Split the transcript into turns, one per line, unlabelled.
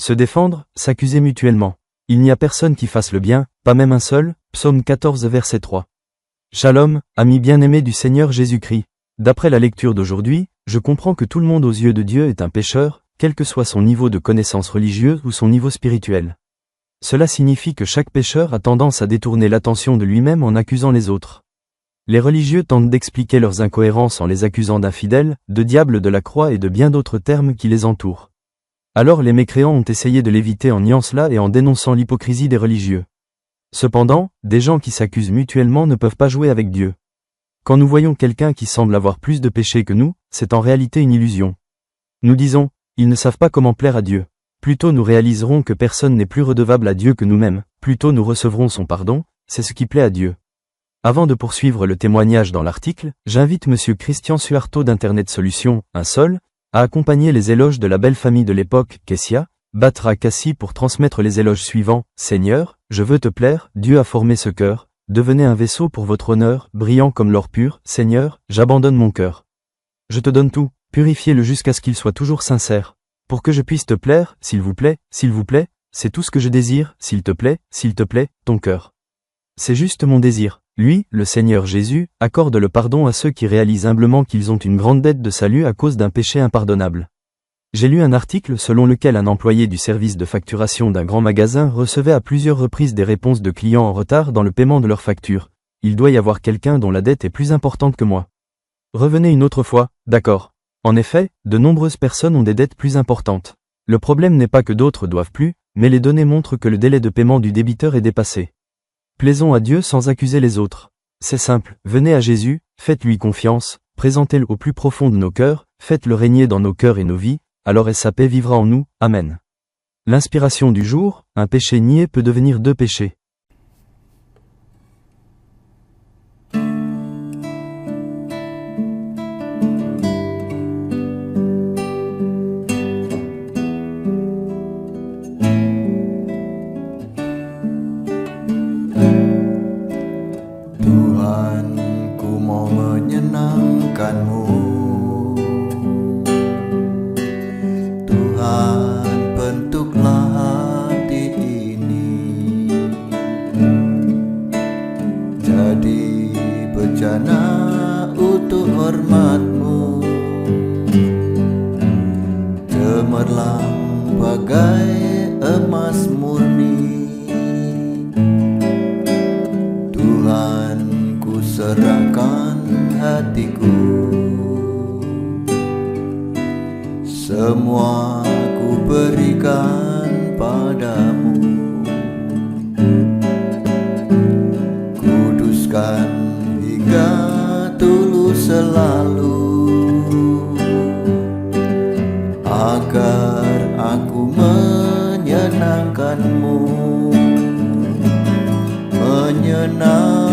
Se défendre, s'accuser mutuellement. Il n'y a personne qui fasse le bien, pas même un seul. Psaume 14 verset 3. Shalom, amis bien-aimés du Seigneur Jésus-Christ. D'après la lecture d'aujourd'hui, je comprends que tout le monde aux yeux de Dieu est un pécheur, quel que soit son niveau de connaissance religieuse ou son niveau spirituel. Cela signifie que chaque pécheur a tendance à détourner l'attention de lui-même en accusant les autres. Les religieux tentent d'expliquer leurs incohérences en les accusant d'infidèles, de diables de la croix et de bien d'autres termes qui les entourent. Alors les mécréants ont essayé de l'éviter en niant cela et en dénonçant l'hypocrisie des religieux. Cependant, des gens qui s'accusent mutuellement ne peuvent pas jouer avec Dieu. Quand nous voyons quelqu'un qui semble avoir plus de péché que nous, c'est en réalité une illusion. Nous disons, ils ne savent pas comment plaire à Dieu. Plutôt nous réaliserons que personne n'est plus redevable à Dieu que nous-mêmes, plutôt nous recevrons son pardon, c'est ce qui plaît à Dieu. Avant de poursuivre le témoignage dans l'article, j'invite Monsieur Christian Suarto d'Internet Solutions, un seul, à accompagner les éloges de la belle famille de l'époque, Kessia, Batra Kassi pour transmettre les éloges suivants. Seigneur, je veux te plaire, Dieu a formé ce cœur, devenez un vaisseau pour votre honneur, brillant comme l'or pur. Seigneur, j'abandonne mon cœur. Je te donne tout, purifiez-le jusqu'à ce qu'il soit toujours sincère. Pour que je puisse te plaire, s'il vous plaît, c'est tout ce que je désire, s'il te plaît, ton cœur. C'est juste mon désir. Lui, le Seigneur Jésus, accorde le pardon à ceux qui réalisent humblement qu'ils ont une grande dette de salut à cause d'un péché impardonnable. J'ai lu un article selon lequel un employé du service de facturation d'un grand magasin recevait à plusieurs reprises des réponses de clients en retard dans le paiement de leurs factures. Il doit y avoir quelqu'un dont la dette est plus importante que moi. Revenez une autre fois, d'accord. En effet, de nombreuses personnes ont des dettes plus importantes. Le problème n'est pas que d'autres doivent plus, mais les données montrent que le délai de paiement du débiteur est dépassé. Plaisons à Dieu sans accuser les autres. C'est simple, venez à Jésus, faites-lui confiance, présentez-le au plus profond de nos cœurs, faites-le régner dans nos cœurs et nos vies, alors sa paix vivra en nous, Amen. L'inspiration du jour, un péché nié peut devenir deux péchés.
Tuhan, ku mau menyenangkan-Mu. Tuhan, bentuklah hati ini jadi bejana untuk hormat-Mu, cemerlang bagai emas murni. Tuhan, ku serahkan hatiku, semua ku berikan padamu. Kuduskan hingga tulus selalu, agar aku menyenangkan-Mu, menyenangkan